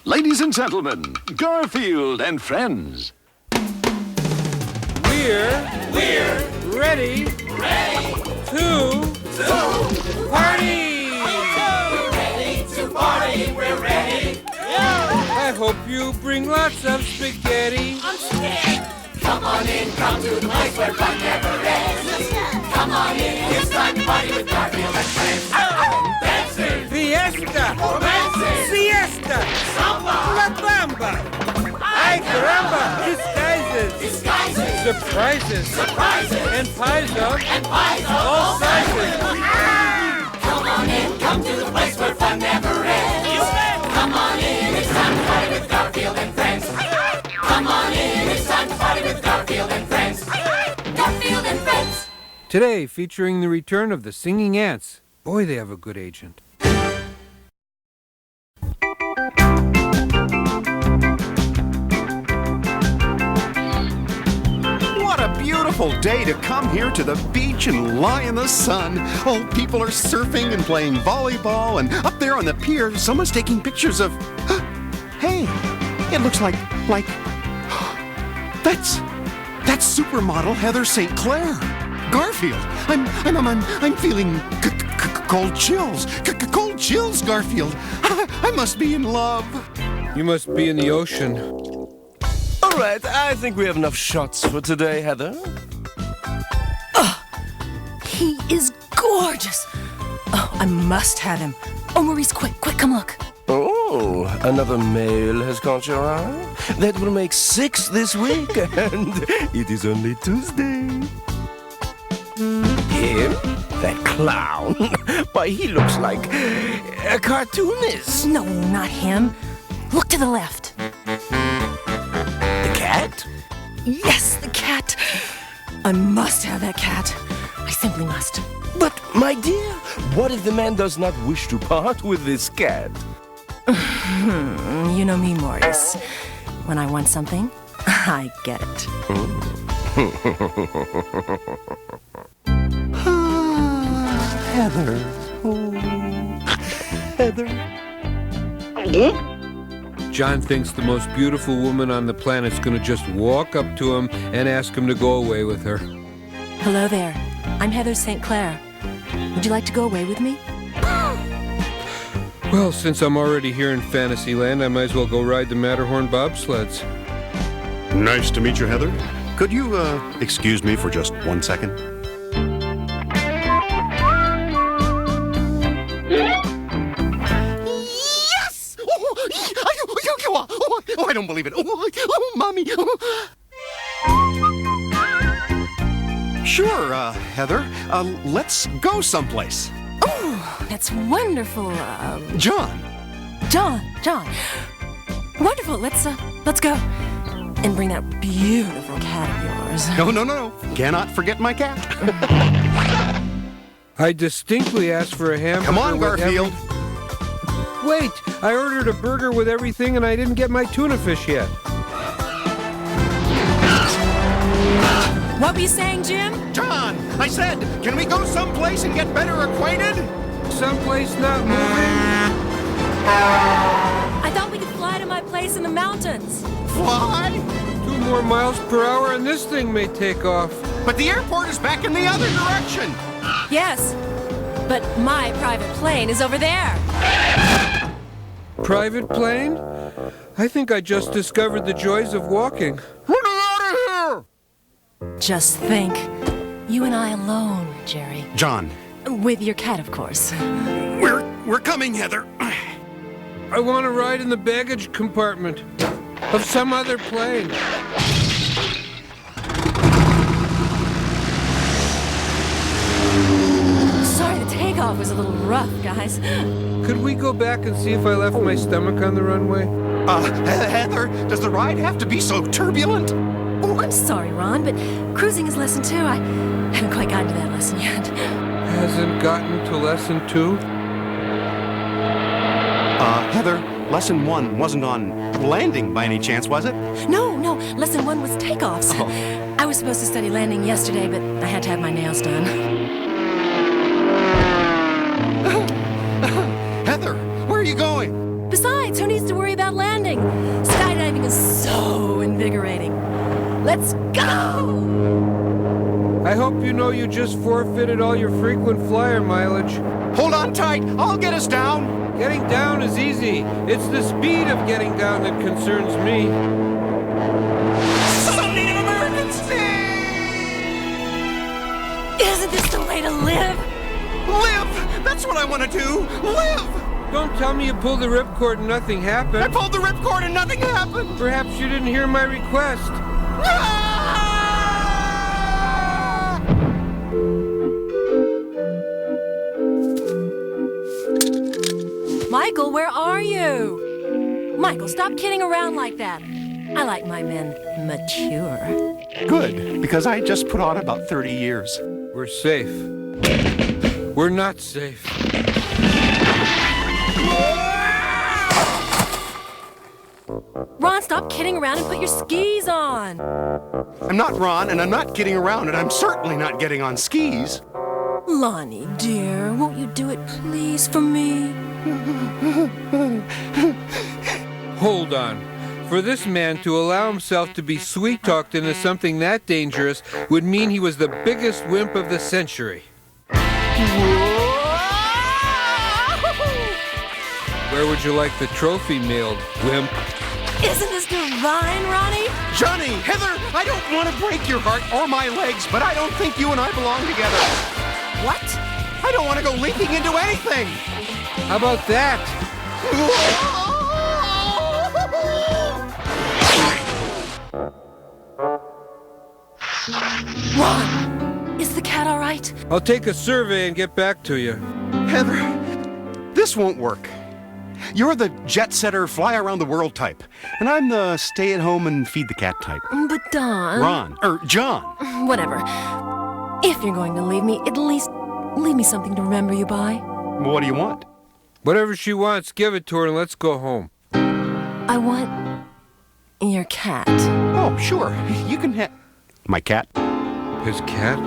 Ladies and gentlemen, Garfield and friends. We're ready to party! We're ready to party, we're ready. I hope you bring lots of spaghetti. I'm scared. Come on in, come to the place where fun never ends. Come on in, it's time to party with Garfield and friends. Dancing, Fiesta! romancing, Siesta! samba, La Bamba! Ay caramba! Disguises! disguises, Surprises! surprises, And pies of pies of all sizes! Come on in, come to the place where fun never ends. Come on in, it's time to party with Garfield and friends. Come on in, it's time to party with Garfield and friends. Garfield and friends. Today, featuring the return of the Singing Ants. Boy, they have a good agent. What a beautiful day to come here to the beach and lie in the sun. Oh, people are surfing and playing volleyball, and up there on the pier, someone's taking pictures of... Hey, it looks like... That's supermodel Heather St. Clair. Garfield, I'm feeling cold chills. Cold chills, Garfield. I must be in love. You must be in the ocean. All right, I think we have enough shots for today, Heather. He is gorgeous. Oh, I must have him. Oh, Maurice, quick, come look. Oh, another male has caught your eye? That will make 6 this week, and it is only Tuesday. Him? That clown? Why, he looks like a cartoonist. No, not him. Look to the left. The cat? Yes, the cat. I must have that cat. I simply must. But, my dear, what if the man does not wish to part with this cat? You know me, Maurice. When I want something, I get it. Heather. Oh, Heather. John thinks the most beautiful woman on the planet's gonna just walk up to him and ask him to go away with her. Hello there. I'm Heather St. Clair. Would you like to go away with me? Well, since I'm already here in Fantasyland, I might as well go ride the Matterhorn bobsleds. Nice to meet you, Heather. Could you, excuse me for just 1 second? Yes! Oh, I don't believe it. Oh, Mommy. Sure, Heather. Let's go someplace. Oh, that's wonderful. John. John. Wonderful. Let's go. And bring that beautiful cat of yours. No. Cannot forget my cat. I distinctly asked for a hamburger. Come on, with Garfield. Wait, I ordered a burger with everything and I didn't get my tuna fish yet. What were you saying, Jim? John, I said, can we go someplace and get better acquainted? Someplace not moving? I thought we could fly to my place in the mountains. Fly? 2 more miles per hour and this thing may take off. But the airport is back in the other direction. Yes, but my private plane is over there. Private plane? I think I just discovered the joys of walking. Get out of Just think, you and I alone, Jerry. here! John, With your cat, of course. we're coming, Heather. I want to ride in the baggage compartment of some other plane. Sorry, the takeoff was a little rough, guys. Could we go back and see if I left my stomach on the runway? Heather, does the ride have to be so turbulent? Oh, I'm sorry, Ron, but cruising is lesson 2. I haven't quite gotten to that lesson yet. Hasn't gotten to lesson 2? Heather, lesson 1 wasn't on landing by any chance, was it? No, lesson 1 was takeoffs. Oh. I was supposed to study landing yesterday, but I had to have my nails done. Heather, where are you going? Besides, who needs to worry about landing? Skydiving is so invigorating. Let's go! I hope you know you just forfeited all your frequent flyer mileage. Hold on tight. I'll get us down. Getting down is easy. It's the speed of getting down that concerns me. Some Native Americans! Isn't this the way to live? Live! That's what I want to do. Live! Don't tell me you pulled the ripcord and nothing I happened. pulled the ripcord and nothing happened. Perhaps you didn't hear my request. Michael, where are you? Michael, stop kidding around like that. I like my men mature. Good, because I just put on about 30 years. We're safe. We're not safe. Ron, stop kidding around and put your skis on. I'm not Ron, and I'm not kidding around, and I'm certainly not getting on skis. Lonnie, dear, won't you do it please for me? Hold on. For this man to allow himself to be sweet-talked into something that dangerous would mean he was the biggest wimp of the century. Where would you like the trophy mailed, wimp? Isn't this divine, Ronnie? Johnny, Heather, I don't want to break your heart or my legs, but I don't think you and I belong together. What? I don't want to go leaping into anything. How about that? Ron, is the cat all right? I'll take a survey and get back to you. Heather, this won't work. You're the jet-setter, fly-around-the-world type, and I'm the stay-at-home and feed the cat type. But Don... John. Whatever. If you're going to leave me, at least leave me something to remember you by. What do you want? Whatever she wants, give it to her and let's go home. I want your cat. Oh, sure. You can have... My cat? His cat?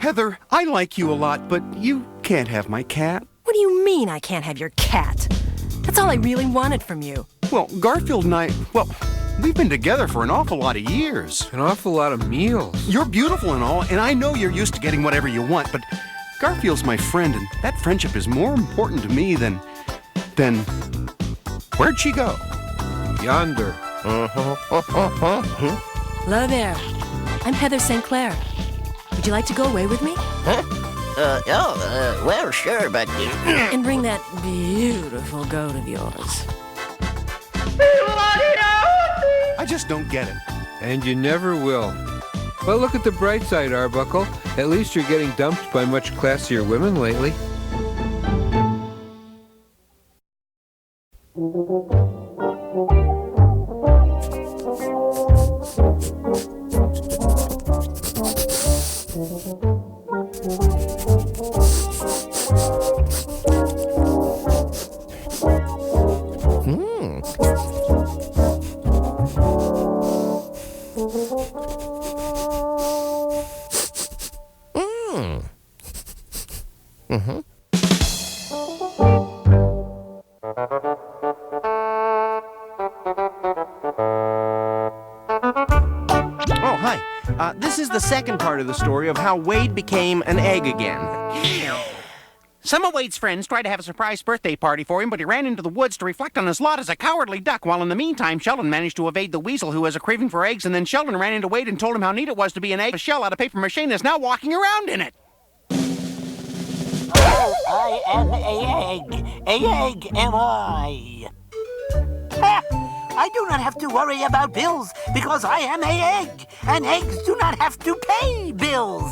Heather, I like you a lot, but you can't have my cat. What do you mean I can't have your cat? That's all I really wanted from you. Well, Garfield and I, we've been together for an awful lot of years. An awful lot of meals. You're beautiful and all, and I know you're used to getting whatever you want, but Garfield's my friend, and that friendship is more important to me than... Where'd she go? Yonder. Hello there. I'm Heather St. Clair. Would you like to go away with me? Well, sure, but... And bring that beautiful goat of yours. I just don't get it. And you never will. But look at the bright side, Arbuckle. At least you're getting dumped by much classier women lately. Oh, hi. This is the second part of the story of how Wade became an egg again. Some of Wade's friends tried to have a surprise birthday party for him, but he ran into the woods to reflect on his lot as a cowardly duck, while in the meantime, Sheldon managed to evade the weasel who has a craving for eggs, and then Sheldon ran into Wade and told him how neat it was to be an egg, a shell out of paper mache, and is now walking around in it. I am a egg am I. Ha! I do not have to worry about bills because I am a egg, and eggs do not have to pay bills.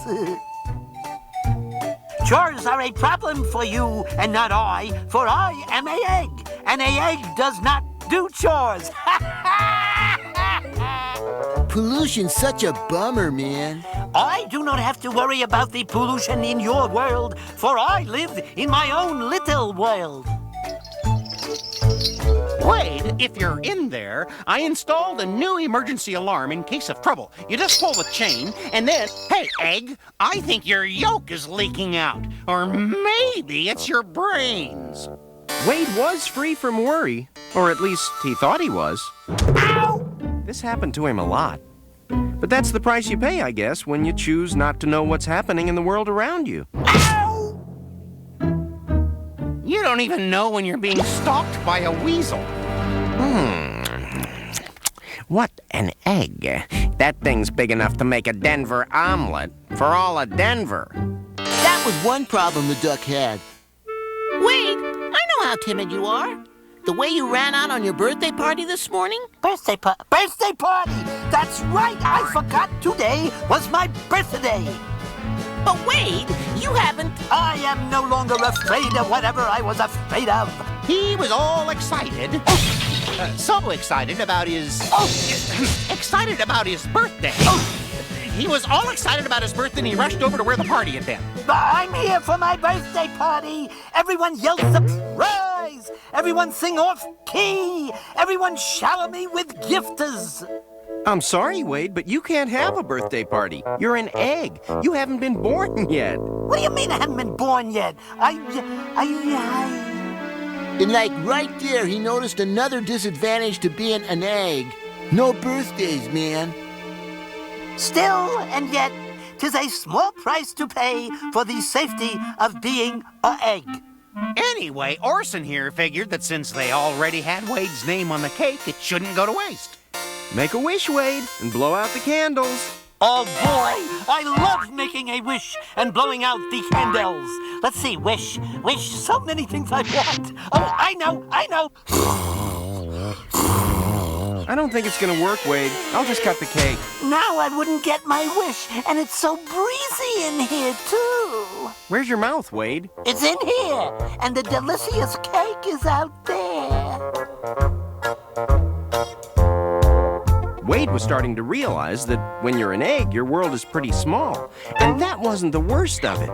Chores are a problem for you and not I, for I am a egg, and a egg does not do chores. Pollution's such a bummer, man. I do not have to worry about the pollution in your world, for I live in my own little world. Wade, if you're in there, I installed a new emergency alarm in case of trouble. You just pull the chain, and then, hey, egg, I think your yolk is leaking out. Or maybe it's your brains. Wade was free from worry, Or at least he thought he was. Ow! This happened to him a lot. But that's the price you pay, I guess, when you choose not to know what's happening in the world around you. Ow! You don't even know when you're being stalked by a weasel. What an egg. That thing's big enough to make a Denver omelet for all of Denver. That was one problem the duck had. Wade, I know how timid you are. The way you ran out on your birthday party this morning? Birthday party! That's right! I forgot today was my birthday! But Wade, you haven't... I am no longer afraid of whatever I was afraid of. He was all excited. So excited about his... excited about his birthday. He was all excited about his birthday and he rushed over to where the party had been. I'm here for my birthday party! Everyone yell surprise! Everyone sing off key! Everyone shower me with gifters! I'm sorry, Wade, but you can't have a birthday party. You're an egg. You haven't been born yet. What do you mean I haven't been born yet? And like right there, he noticed another disadvantage to being an egg. No birthdays, man. Still, and yet, 'tis a small price to pay for the safety of being an egg. Anyway, Orson here figured that since they already had Wade's name on the cake, it shouldn't go to waste. Make a wish, Wade, and blow out the candles. Oh boy, I love making a wish and blowing out the candles. Let's see, wish, so many things I want. Oh, I know. I don't think it's gonna work, Wade. I'll just cut the cake. Now I wouldn't get my wish, and it's so breezy in here, too. Where's your mouth, Wade? It's in here, and the delicious cake is out there. Wade was starting to realize that when you're an egg, your world is pretty small. And that wasn't the worst of it.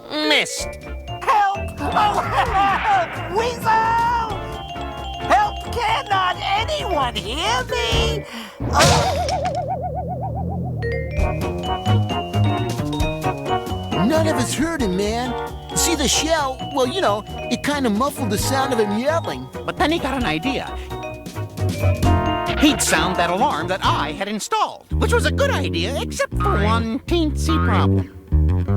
Missed. Help! Oh, help! Weasel! Help! Cannot anyone hear me? None of us heard him, man. See, the shell, well, you know, it kind of muffled the sound of him yelling. But then he got an idea. He'd sound that alarm that I had installed, which was a good idea, except for one teensy problem.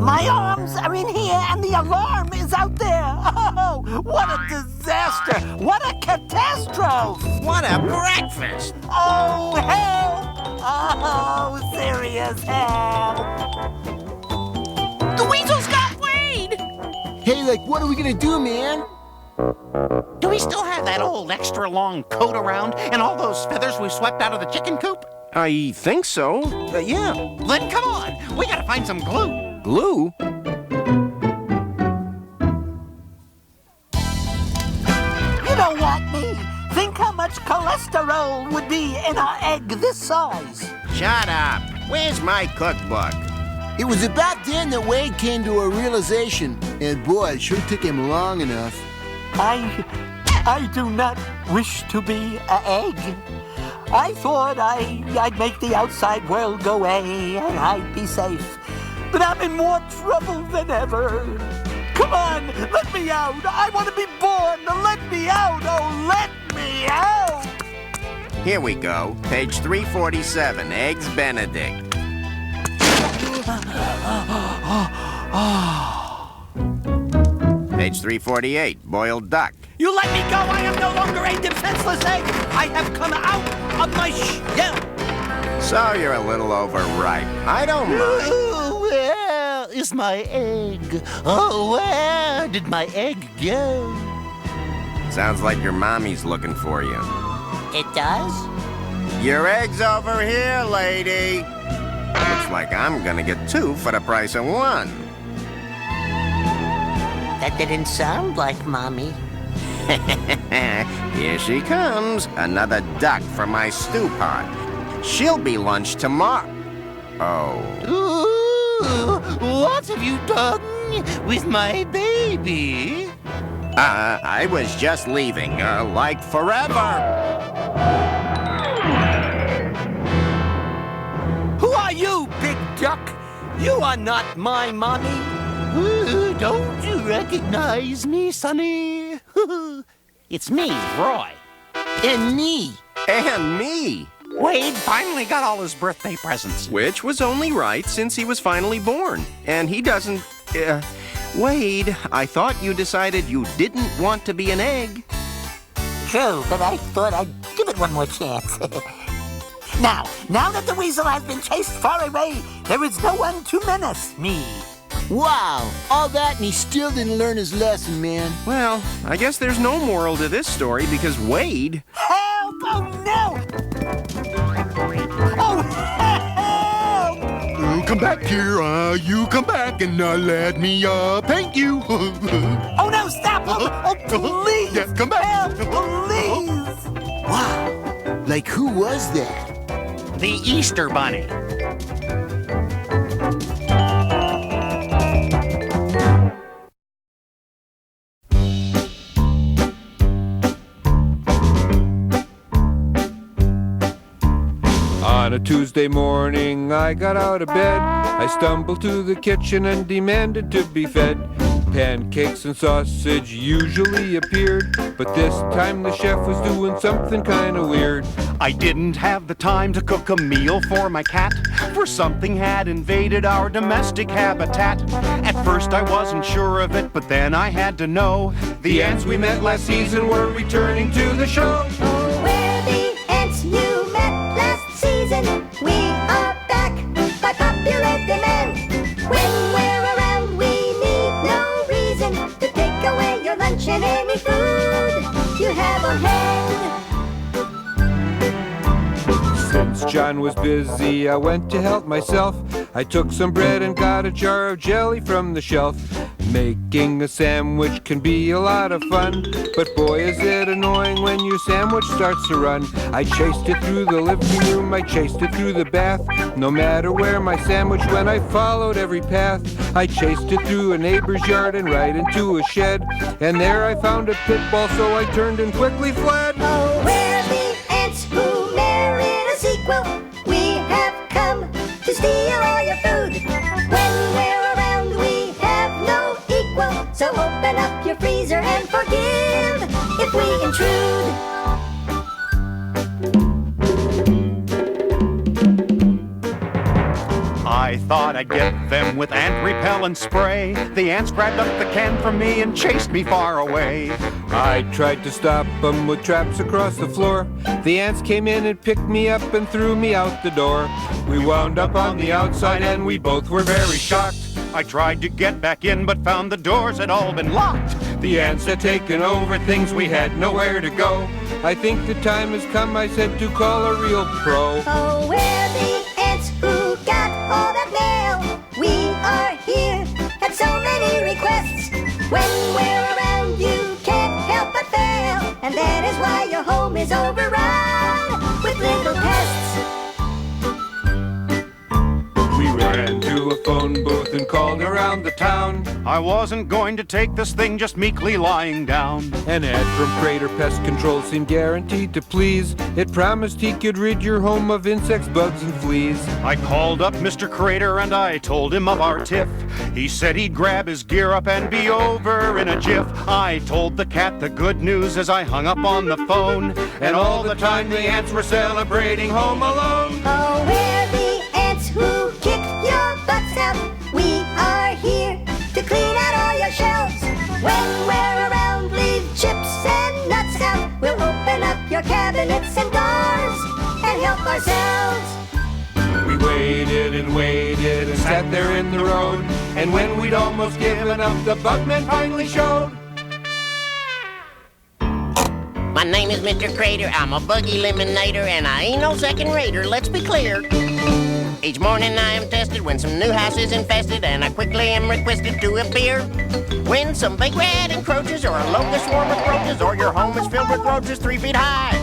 My arms are in here and the alarm is out there. Oh, what a disaster. What a catastrophe. What a breakfast. Oh, help. Oh, serious help. The weasels got Wade. Hey, like, what are we gonna do, man? Do we still have that old extra long coat around and all those feathers we swept out of the chicken coop? I think so. Yeah. Then come on. We gotta find some glue. Glue? You don't want me. Think how much cholesterol would be in an egg this size. Shut up. Where's my cookbook? It was about then that Wade came to a realization. And boy, it sure took him long enough. I do not wish to be an egg. I thought I'd make the outside world go away and I'd be safe. But I'm in more trouble than ever. Come on, let me out. I want to be born. Let me out. Oh, let me out. Here we go. Page 347, Eggs Benedict. Page 348, boiled duck. You let me go. I am no longer a defenseless egg. I have come out of my shell. So you're a little overripe. I don't mind. Where is my egg? Oh, where did my egg go? Sounds like your mommy's looking for you. It does? Your egg's over here, lady. Looks like I'm gonna get 2 for the price of 1. That didn't sound like Mommy. Here she comes. Another duck for my stew pot. She'll be lunch tomorrow. Oh. Ooh, what have you done with my baby? I was just leaving, like forever. Who are you, big duck? You are not my mommy. Don't you recognize me, Sonny? It's me, Roy. And me. And me. Wade finally got all his birthday presents. Which was only right since he was finally born. And he doesn't... Wade, I thought you decided you didn't want to be an egg. True, but I thought I'd give it one more chance. Now that the weasel has been chased far away, there is no one to menace me. Wow, all that and he still didn't learn his lesson, man. Well, I guess there's no moral to this story because Wade... Help! Oh, no! Oh, help! You come back here, you come back and let me thank you. Oh, no, stop! Oh, please! Yeah, come back. Help, please! Wow, like who was that? The Easter Bunny. On a Tuesday morning, I got out of bed. I stumbled to the kitchen and demanded to be fed. Pancakes and sausage usually appeared, but this time the chef was doing something kinda weird. I didn't have the time to cook a meal for my cat, for something had invaded our domestic habitat. At first I wasn't sure of it, but then I had to know. The ants we met last season were returning to the show. We're the ants you met last season. We are back by popular demand. When we're around, we need no reason to take away your lunch and any food you have on hand. Since John was busy, I went to help myself. I took some bread and got a jar of jelly from the shelf. Making a sandwich can be a lot of fun, but boy is it annoying when your sandwich starts to run. I chased it through the living room, I chased it through the bath. No matter where my sandwich went, I followed every path. I chased it through a neighbor's yard and right into a shed. And there I found a pit bull, so I turned and quickly fled. Oh, we're the ants who merit a sequel. We have come to steal all your food. When we're around, we have no equal. So open up your freezer and forgive if we intrude. I thought I'd get them with ant repellent spray. The ants grabbed up the can from me and chased me far away. I tried to stop them with traps across the floor. The ants came in and picked me up and threw me out the door. We wound up on the outside and we both were very shocked. I tried to get back in but found the doors had all been locked. The ants had taken over things, we had nowhere to go. I think the time has come, I said, to call a real pro. Oh, we're the ants who got all that mail. We are here, had so many requests. When we're around, you can't help but fail. And that is why your home is overrun with little pests. We ran to a phone booth and called around the town. I wasn't going to take this thing just meekly lying down. An ad from Crater Pest Control seemed guaranteed to please. It promised he could rid your home of insects, bugs, and fleas. I called up Mr. Crater and I told him of our tiff. He said he'd grab his gear up and be over in a jiff. I told the cat the good news as I hung up on the phone. And all the time the ants were celebrating Home Alone. Oh, we're the ants who kick your butts out. We are here to clean out all your shelves. When we're around, leave chips and nuts out. We'll open up your cabinets and doors and help ourselves. We waited and waited and sat there in the road. And when we'd almost given up, the bugman finally showed. My name is Mr. Crater, I'm a buggy eliminator, and I ain't no second rater, let's be clear. Each morning I am tested when some new house is infested, and I quickly am requested to appear. When some big rat encroaches, or a locust swarm with roaches, or your home is filled with roaches 3 feet high.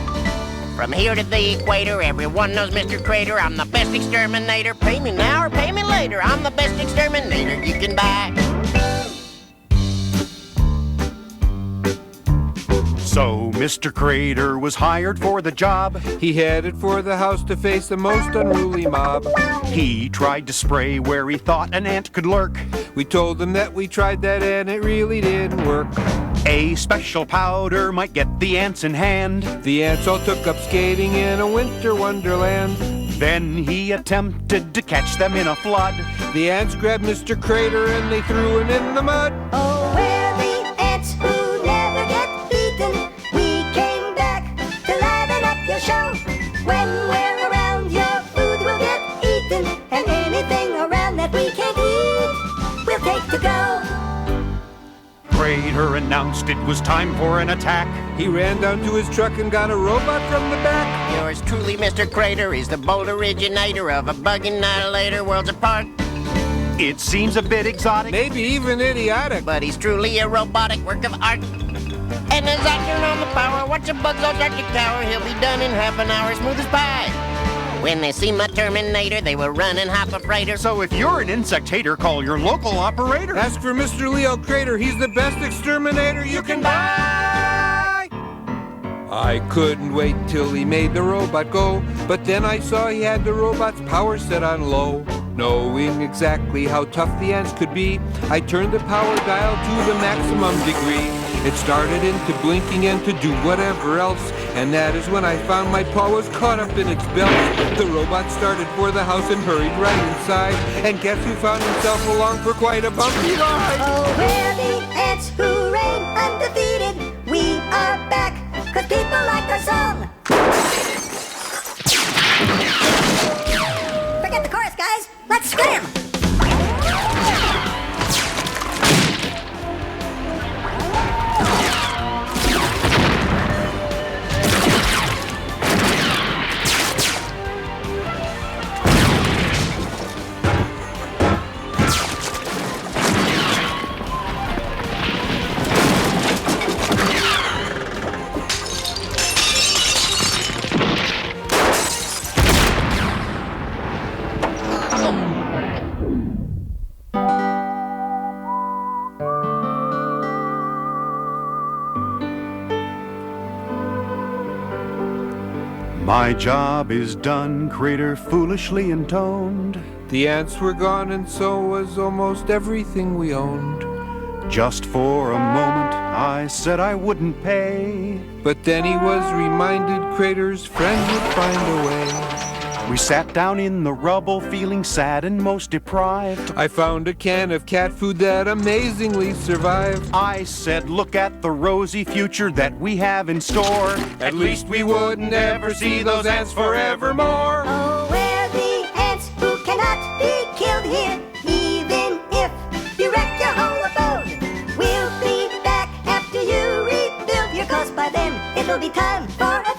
From here to the equator, everyone knows Mr. Crater, I'm the best exterminator. Pay me now or pay me later, I'm the best exterminator you can buy. So Mr. Crater was hired for the job. He headed for the house to face the most unruly mob. He tried to spray where he thought an ant could lurk. We told him that we tried that and it really didn't work. A special powder might get the ants in hand. The ants all took up skating in a winter wonderland. Then he attempted to catch them in a flood. The ants grabbed Mr. Crater and they threw him in the mud. Oh, we're the ants who never get beaten. We came back to liven up your show. When we're around, your food will get eaten, and anything around that we can't eat, we'll take to go. Crater announced it was time for an attack. He ran down to his truck and got a robot from the back. Yours truly, Mr. Crater, is the bold originator of a bug annihilator worlds apart. It seems a bit exotic, Maybe even idiotic. But he's truly a robotic work of art. And as I turn on the power, watch a bug's Arctic tower. He'll be done in half an hour, smooth as pie. When they see my Terminator, they will run and hop a freighter. so if you're an insect hater, call your local operator. Ask for Mr. Leo Crater. He's the best exterminator you can buy. I couldn't wait till he made the robot go, but then I saw he had the robot's power set on low. Knowing exactly how tough the ants could be, I turned the power dial to the maximum degree. It started into blinking and to do whatever else, and that is when I found my paw was caught up in its belt. The robot started for the house and hurried right inside, and guess who found himself along for quite a bumpy ride? Oh, we're the ants who reign undefeated. We are back, 'cause people like our song. Forget the chorus, guys. Let's scram! My job is done, Crater foolishly intoned. The ants were gone, and so was almost everything we owned. Just for a moment, I said I wouldn't pay. But then he was reminded Crater's friend would find a way. We sat down in the rubble, feeling sad and most deprived. I found a can of cat food that amazingly survived. I said, look at the rosy future that we have in store. At least we wouldn't ever see those ants forevermore. Oh, we're the ants who cannot be killed here, even if you wreck your whole abode. We'll be back after you rebuild your coast. By then, it'll be time for a